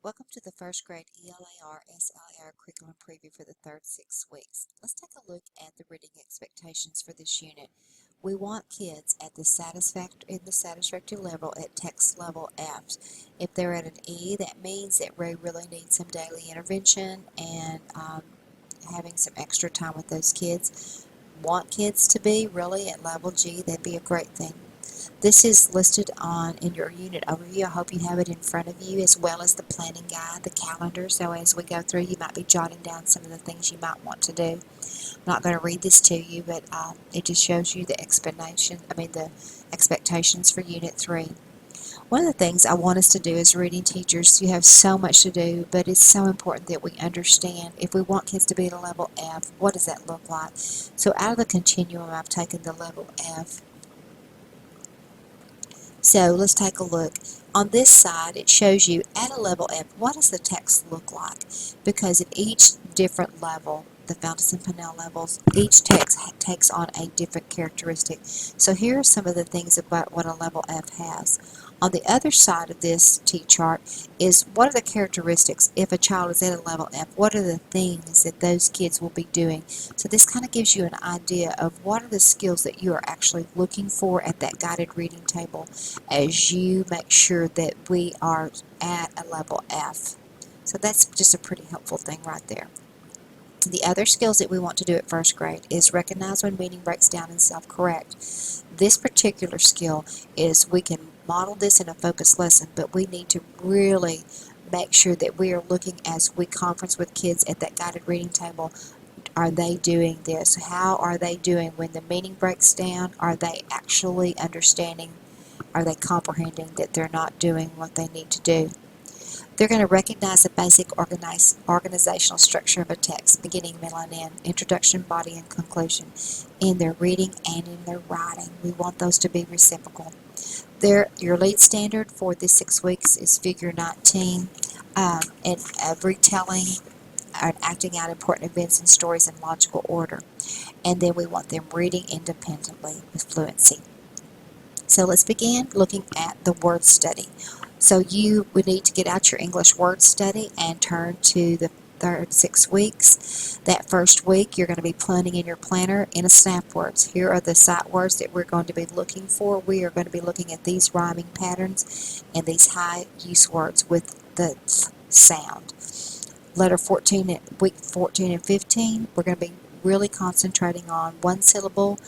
Welcome to the first grade ELAR SLAR curriculum preview for the third 6 weeks. Let's take a look at the reading expectations for this unit. We want kids at the satisfactory level at text level F. If they're at an E, that means that we really need some daily intervention and having some extra time with those kids. Want kids to be really at level G, that'd be a great thing. This is listed in your unit overview. I hope you have it in front of you, as well as the planning guide, the calendar. So as we go through, you might be jotting down some of the things you might want to do. I'm not going to read this to you, but it just shows you the expectations for Unit 3. One of the things I want us to do as reading teachers, you have so much to do, but it's so important that we understand if we want kids to be at a level F, what does that look like? So out of the continuum, I've taken the level F. So let's take a look. On this side, it shows you at a level F, what does the text look like? Because at each different level, the Fountas and Pinnell levels, each text takes on a different characteristic. So here are some of the things about what a level F has. On the other side of this T-chart is what are the characteristics if a child is at a level F? What are the things that those kids will be doing? So this kind of gives you an idea of what are the skills that you are actually looking for at that guided reading table as you make sure that we are at a level F. So that's just a pretty helpful thing right there. The other skills that we want to do at first grade is recognize when meaning breaks down and self-correct. This particular skill is we can model this in a focused lesson, but we need to really make sure that we are looking as we conference with kids at that guided reading table. Are they doing this? How are they doing when the meaning breaks down? Are they actually understanding? Are they comprehending that they're not doing what they need to do? They're going to recognize the basic organizational structure of a text, beginning, middle, and end, introduction, body, and conclusion, in their reading and in their writing. We want those to be reciprocal. Your lead standard for this 6 weeks is Figure 19, and retelling and acting out important events and stories in logical order. And then we want them reading independently with fluency. So let's begin looking at the word study. So you would need to get out your English word study and turn to the third 6 weeks. That first week you're going to be planning in your planner in a snap words. Here are the sight words that we're going to be looking for. We are going to be looking at these rhyming patterns and these high use words with the sound. Letter 14, week 14 and 15, we're going to be really concentrating on one syllable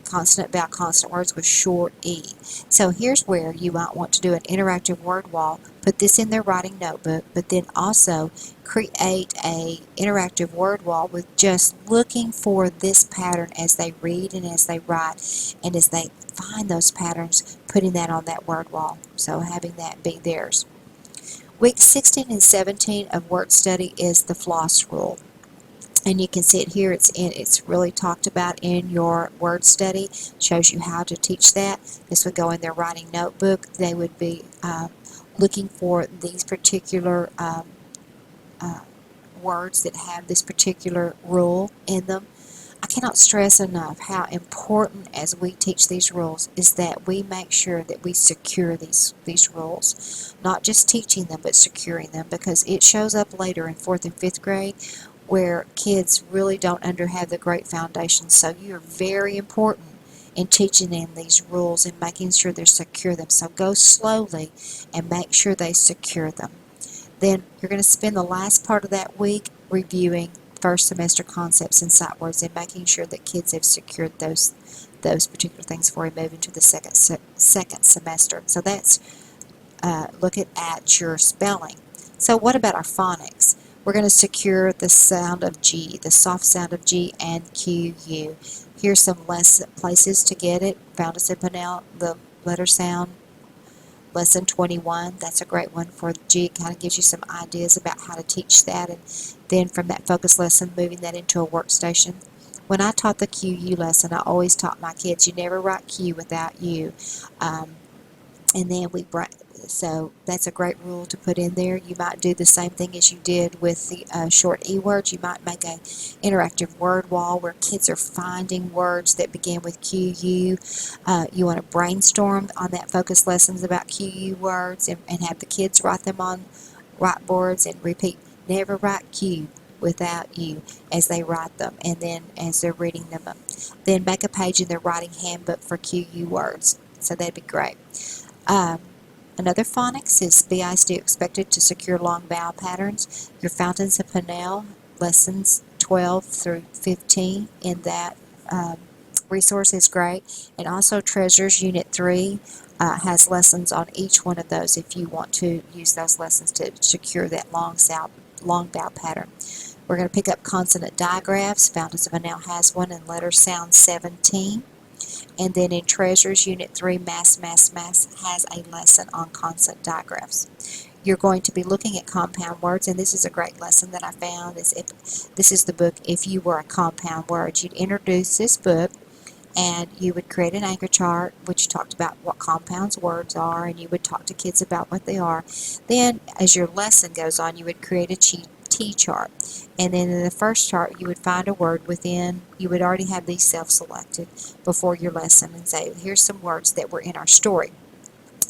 consonant vowel consonant words with short E. So here's where you might want to do an interactive word wall. Put this in their writing notebook, but then also create a interactive word wall with just looking for this pattern as they read and as they write, and as they find those patterns, putting that on that word wall. So having that be theirs. Week 16 and 17 of word study is the floss rule. And you can see it here. It's really talked about in your word study. Shows you how to teach that. This would go in their writing notebook. They would be looking for these particular words that have this particular rule in them. I cannot stress enough how important as we teach these rules is that we make sure that we secure these rules. Not just teaching them, but securing them, because it shows up later in 4th and 5th grade where kids really don't have the great foundation. So you are very important in teaching them these rules and making sure they secure them. So go slowly and make sure they secure them. Then you're going to spend the last part of that week reviewing first semester concepts and sight words and making sure that kids have secured those particular things before we move into the second semester. So that's looking at your spelling. So what about our phonics? We're going to secure the sound of G, the soft sound of G and QU. Here's some places to get it. Fountas and Pinnell, the letter sound. Lesson 21, that's a great one for G. It kind of gives you some ideas about how to teach that, and then from that focus lesson, moving that into a workstation. When I taught the QU lesson, I always taught my kids, you never write Q without U. And then so that's a great rule to put in there. You might do the same thing as you did with the short E-words. You might make a interactive word wall where kids are finding words that begin with QU. You want to brainstorm on that focus lessons about QU words and have the kids write them on whiteboards and repeat, never write Q without you as they write them and then as they're reading them. Then make a page in their writing handbook for QU words. So that'd be great. Um, Another phonics is BISD expected to secure long vowel patterns. Your Fountains of Pinnell lessons 12 through 15 in that resource is great. And also Treasures Unit 3 has lessons on each one of those if you want to use those lessons to secure that long vowel pattern. We're going to pick up consonant digraphs. Fountains of Pinnell has one, and letter sound 17. And then in Treasures Unit 3, Mass has a lesson on consonant digraphs. You're going to be looking at compound words, and this is a great lesson that I found. This is the book, If You Were a Compound Word. You'd introduce this book, and you would create an anchor chart, which talked about what compounds words are, and you would talk to kids about what they are. Then, as your lesson goes on, you would create a T-chart. And then in the first chart, you would find a word within, you would already have these self-selected before your lesson and say, here's some words that were in our story.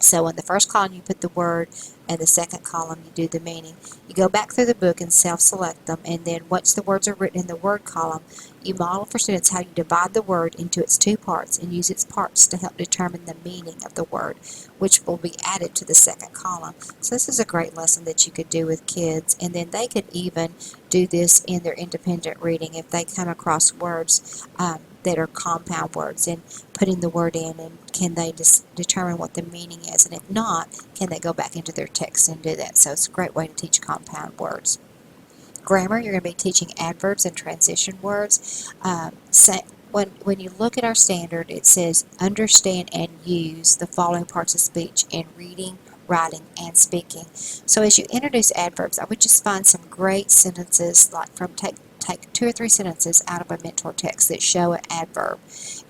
So in the first column, you put the word, and the second column, you do the meaning. You go back through the book and self-select them, and then once the words are written in the word column, you model for students how you divide the word into its two parts and use its parts to help determine the meaning of the word, which will be added to the second column. So this is a great lesson that you could do with kids, and then they could even do this in their independent reading if they come across words that are compound words, and putting the word in, and can they determine what the meaning is, and if not, can they go back into their text and do that. So it's a great way to teach compound words. Grammar, you're going to be teaching adverbs and transition words. When you look at our standard, it says understand and use the following parts of speech in reading, writing, and speaking. So as you introduce adverbs, I would just find some great sentences, like take 2 or 3 sentences out of a mentor text that show an adverb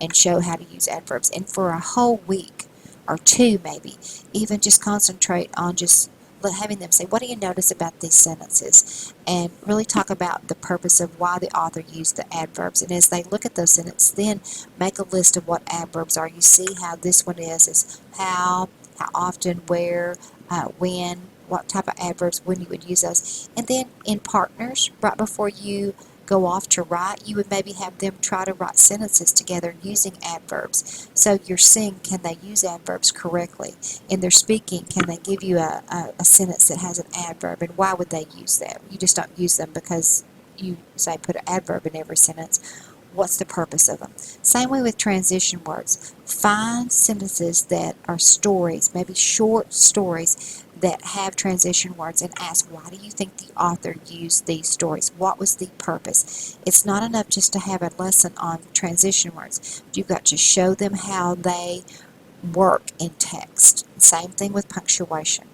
and show how to use adverbs. And for a whole week, or 2 maybe, even just concentrate on just having them say, what do you notice about these sentences? And really talk about the purpose of why the author used the adverbs. And as they look at those sentences, then make a list of what adverbs are. You see how this one is how often, where, when, what type of adverbs, when you would use those. And then in partners, right before you go off to write, you would maybe have them try to write sentences together using adverbs. So you're seeing, can they use adverbs correctly? In their speaking, can they give you a sentence that has an adverb, and why would they use that? You just don't use them because you say put an adverb in every sentence. What's the purpose of them? Same way with transition words. Find sentences that are stories, maybe short stories that have transition words, and ask, why do you think the author used these stories? What was the purpose? It's not enough just to have a lesson on transition words. You've got to show them how they work in text. Same thing with punctuation.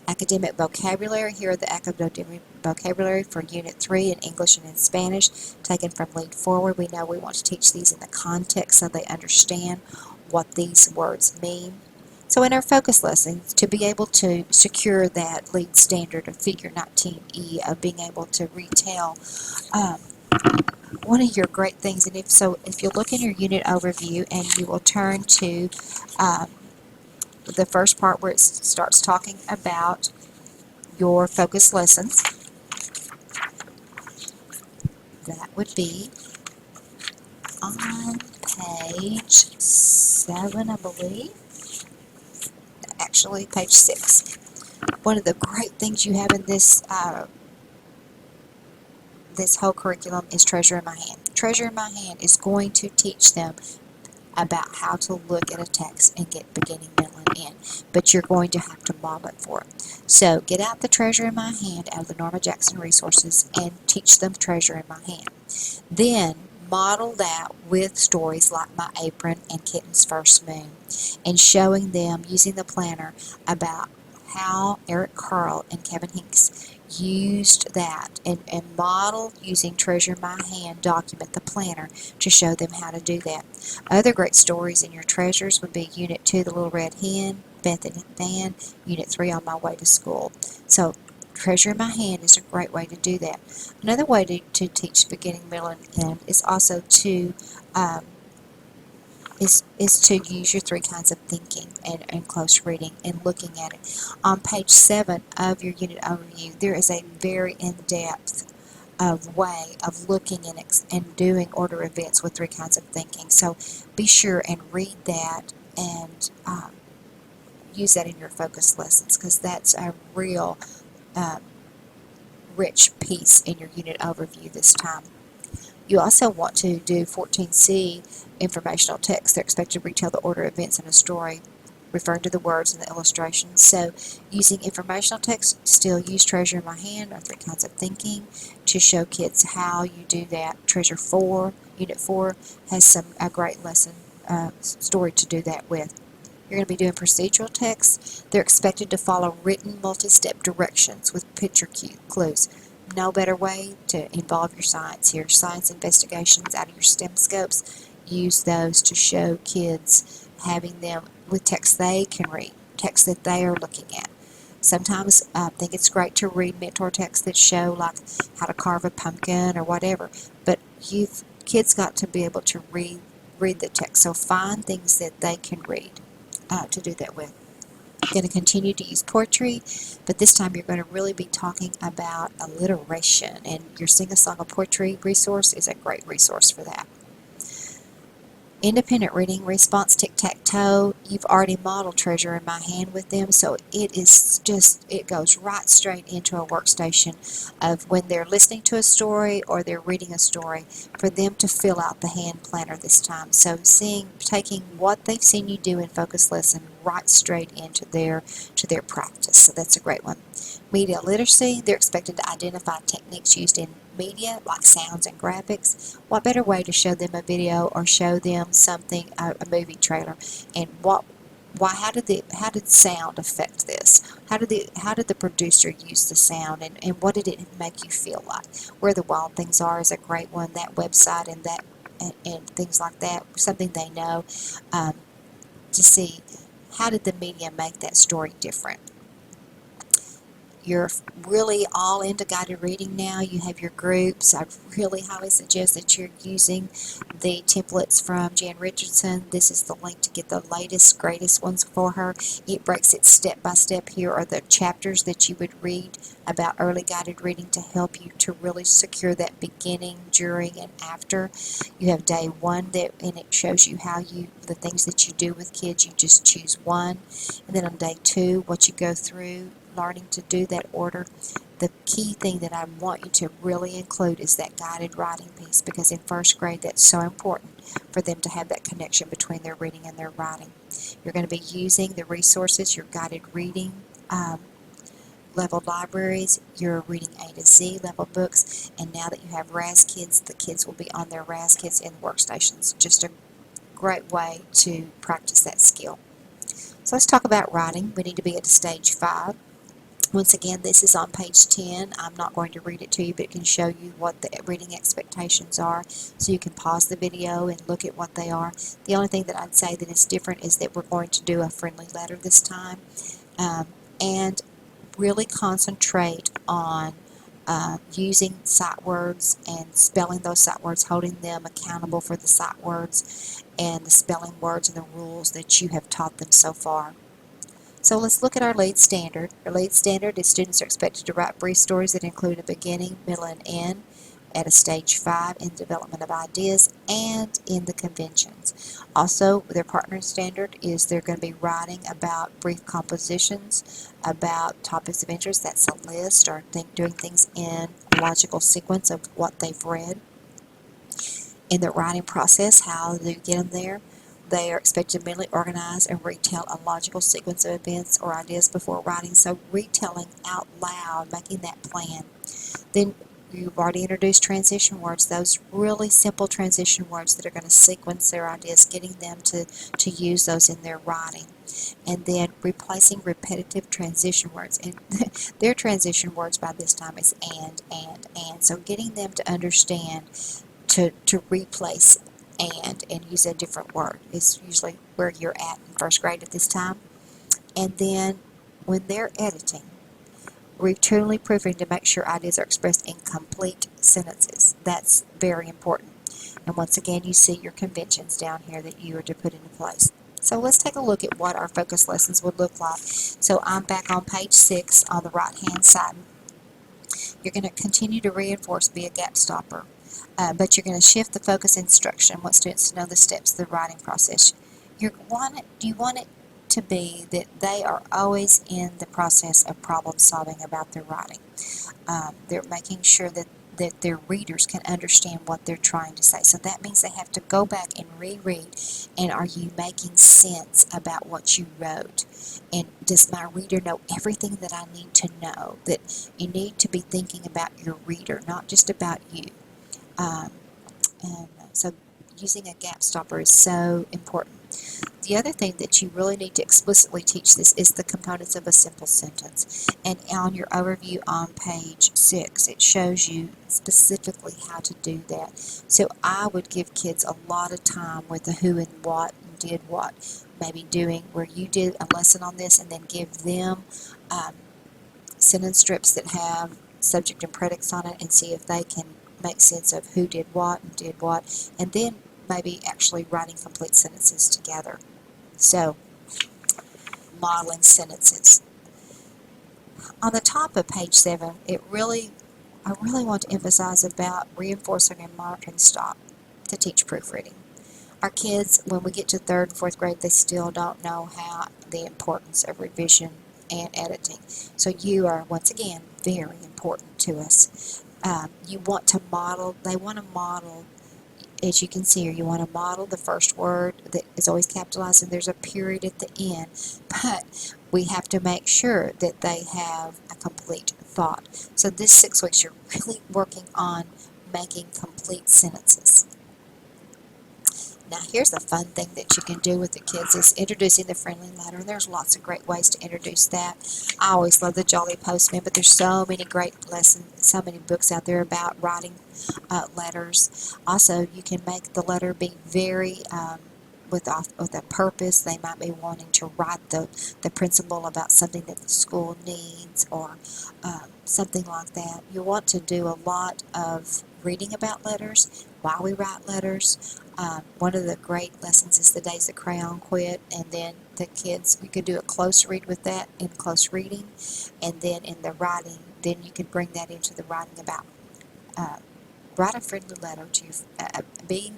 Academic vocabulary. Here are the academic vocabulary for Unit 3 in English and in Spanish, taken from Lead Forward. We know we want to teach these in the context so they understand what these words mean. So in our focus lessons, to be able to secure that lead standard of Figure 19E of being able to retell, one of your great things, and if you look in your unit overview and you will turn to the first part where it starts talking about your focus lessons, that would be on page 7, I believe. Actually, page 6. One of the great things you have in this this whole curriculum is Treasure in My Hand. Treasure in My Hand is going to teach them about how to look at a text and get beginning, middle, and end. But you're going to have to model it for them. So get out the Treasure in My Hand out of the Norma Jackson resources and teach them Treasure in My Hand. Then model that with stories like My Apron and Kitten's First Moon, and showing them using the planner about how Eric Carle and Kevin Hinks used that and modeled using Treasure in My Hand document, the planner, to show them how to do that. Other great stories in your treasures would be Unit 2, The Little Red Hen, Beth and Van, Unit 3, On My Way to School. So Treasure in My Hand is a great way to do that. Another way to teach beginning, middle, and end is also to is to use your 3 kinds of thinking and close reading and looking at it. On page 7 of your unit overview, there is a very in-depth way of looking and doing order events with 3 kinds of thinking. So be sure and read that and use that in your focus lessons, because that's a real rich piece in your unit overview this time. You also want to do 14C, informational text. They're expected to retell the order of events in a story, referring to the words and the illustrations. So using informational text, still use Treasure in My Hand or 3 kinds of thinking to show kids how you do that. Treasure 4, Unit 4, has a great lesson story to do that with. You're going to be doing procedural text. They're expected to follow written multi-step directions with picture clues. No better way to involve your science here. Science investigations out of your STEM scopes. Use those to show kids, having them with text they can read, text that they are looking at. Sometimes I think it's great to read mentor texts that show like how to carve a pumpkin or whatever, but kids got to be able to read the text. So find things that they can read to do that with. You're going to continue to use poetry, but this time you're going to really be talking about alliteration, and your Sing a Song of Poetry resource is a great resource for that. Independent reading response, tic-tac-toe. You've already modeled Treasure in My Hand with them, so it goes right straight into a workstation of when they're listening to a story or they're reading a story, for them to fill out the hand planner this time. So taking what they've seen you do in focus lesson right straight into their practice. So that's a great one. Media literacy, they're expected to identify techniques used in media like sounds and graphics. What better way to show them a video or show them something, a movie trailer, and how did sound affect this? How did the producer use the sound, and what did it make you feel like? Where the Wild Things Are is a great one. That website and things like that, something they know, to see how did the media make that story different. You're really all into guided reading now. You have your groups. I really highly suggest that you're using the templates from Jan Richardson. This is the link to get the latest, greatest ones for her. It breaks it step by step. Here are the chapters that you would read about early guided reading to help you to really secure that beginning, during, and after. You have day 1 and it shows you the things that you do with kids. You just choose one, and then on day 2, what you go through, learning to do that order. The key thing that I want you to really include is that guided writing piece, because in first grade that's so important for them to have that connection between their reading and their writing. You're going to be using the resources, your guided reading level libraries, your reading A to Z level books, and now that you have RAS Kids, the kids will be on their RAS Kids in workstations. Just a great way to practice that skill. So let's talk about writing. We need to be at stage 5. Once again, this is on page 10. I'm not going to read it to you, but it can show you what the reading expectations are, so you can pause the video and look at what they are. The only thing that I'd say that is different is that we're going to do a friendly letter this time, and really concentrate on using sight words and spelling those sight words, holding them accountable for the sight words and the spelling words and the rules that you have taught them so far. So let's look at our lead standard. Our lead standard is students are expected to write brief stories that include a beginning, middle, and end at a stage 5 in development of ideas and in the conventions. Also, their partner standard is they're going to be writing about brief compositions, about topics of interest. That's a list, or doing things in a logical sequence of what they've read. In the writing process, how do you get them there? They are expected to mentally organize and retell a logical sequence of events or ideas before writing. So retelling out loud, making that plan. Then You've already introduced transition words, those really simple transition words that are going to sequence their ideas, getting them to use those in their writing. And then replacing repetitive transition words. And their transition words by this time is and. So getting them to understand to replace and use a different word is usually where you're at in first grade at this time. And then when they're editing, routinely proofing to make sure ideas are expressed in complete sentences. That's very important. And once again, you see your conventions down here that you are to put into place. So let's take a look at what our focus lessons would look like. So I'm back on page 6 on the right hand side. You're going to continue to reinforce via gap stopper, but you're going to shift the focus instruction, want students to know the steps of the writing process. You want it to be that they are always in the process of problem solving about their writing. They're making sure that their readers can understand what they're trying to say. So that means they have to go back and reread, and are you making sense about what you wrote? And does my reader know everything that I need to know? That you need to be thinking about your reader, not just about you. And so using a gap stopper is so important. The other thing that you really need to explicitly teach this is the components of a simple sentence. And on your overview on page 6, it shows you specifically how to do that. So I would give kids a lot of time with the who and what and did what. Maybe doing where you did a lesson on this and then give them sentence strips that have subject and predicates on it and see if they can make sense of who did what and did what. And then maybe actually writing complete sentences together. So, modeling sentences. On the top of page 7, I really want to emphasize about reinforcing and monitoring stop to teach proofreading. Our kids, when we get to 3rd and 4th grade, they still don't know how the importance of revision and editing. So you are, once again, very important to us. You want to model, they want to model, as you can see here, you want to model the first word that is always capitalized and there's a period at the end, but we have to make sure that they have a complete thought. So this 6 weeks you're really working on making complete sentences. Now here's the fun thing that you can do with the kids is introducing the friendly letter, and there's lots of great ways to introduce that. I always love the Jolly Postman, but there's so many great lessons, so many books out there about writing letters. Also, you can make the letter be very with a purpose. They might be wanting to write the principal about something that the school needs or something like that. You want to do a lot of reading about letters, why we write letters. One of the great lessons is the days the crayon quit, and then the kids, you could do a close read with that in close reading, and then in the writing, then you could bring that into the writing about write a friendly letter to your, being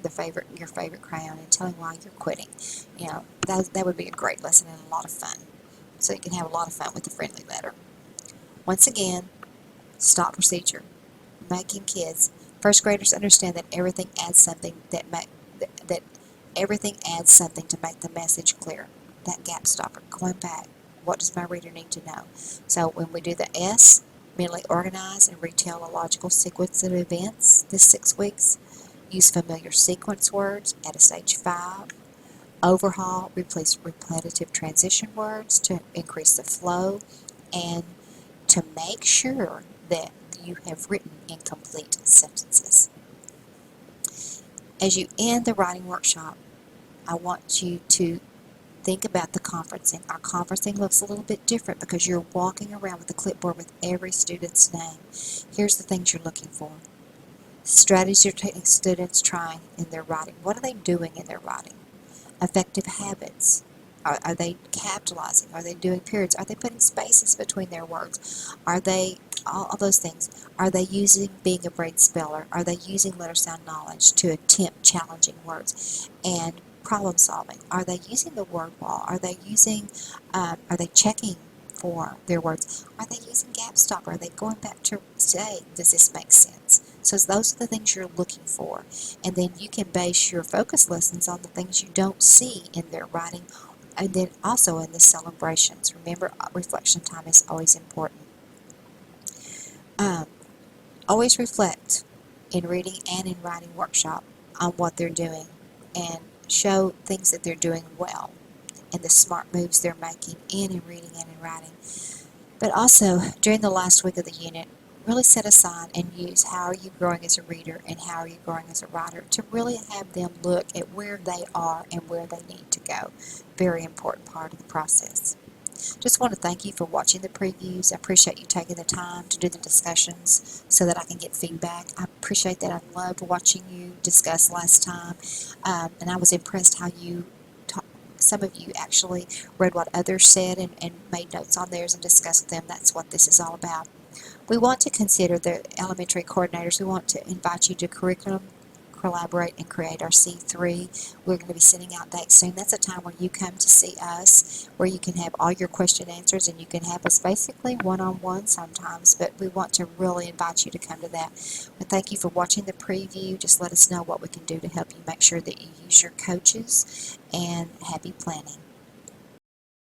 your favorite crayon and telling why you're quitting. You know, that would be a great lesson and a lot of fun. So you can have a lot of fun with the friendly letter. Once again, stop procedure. Making kids, first graders understand that everything adds something that everything adds something to make the message clear. That gap stopper, going back, what does my reader need to know? So when we do the S, mentally organize and retell a logical sequence of events this 6 weeks. Use familiar sequence words at a stage 5. Overhaul, replace repetitive transition words to increase the flow and to make sure that you have written incomplete sentences. As you end the writing workshop, I want you to think about the conferencing. Our conferencing looks a little bit different because you're walking around with a clipboard with every student's name. Here's the things you're looking for. Strategies you're taking students trying in their writing. What are they doing in their writing? Effective habits. Are they capitalizing? Are they doing periods? Are they putting spaces between their words? Are they, all those things. Are they using being a great speller? Are they using letter sound knowledge to attempt challenging words? And problem solving. Are they using the word wall? Are they checking for their words? Are they using gap stopper? Are they going back to say, does this make sense? So those are the things you're looking for. And then you can base your focus lessons on the things you don't see in their writing, and then also in the celebrations. Remember, reflection time is always important. always reflect in reading and in writing workshop on what they're doing and show things that they're doing well and the smart moves they're making in reading and in writing. But also, during the last week of the unit, really set aside and use how are you growing as a reader and how are you growing as a writer to really have them look at where they are and where they need to go. Very important part of the process. Just want to thank you for watching the previews. I appreciate you taking the time to do the discussions so that I can get feedback. I appreciate that. I loved watching you discuss last time, and I was impressed how you some of you actually read what others said and made notes on theirs and discussed them. That's what this is all about. We want to consider the elementary coordinators. We want to invite you to curriculum, collaborate, and create our C3. We're going to be sending out dates soon. That's a time where you come to see us, where you can have all your question answers, and you can have us basically one-on-one sometimes, but we want to really invite you to come to that. But thank you for watching the preview. Just let us know what we can do to help you make sure that you use your coaches, and happy planning.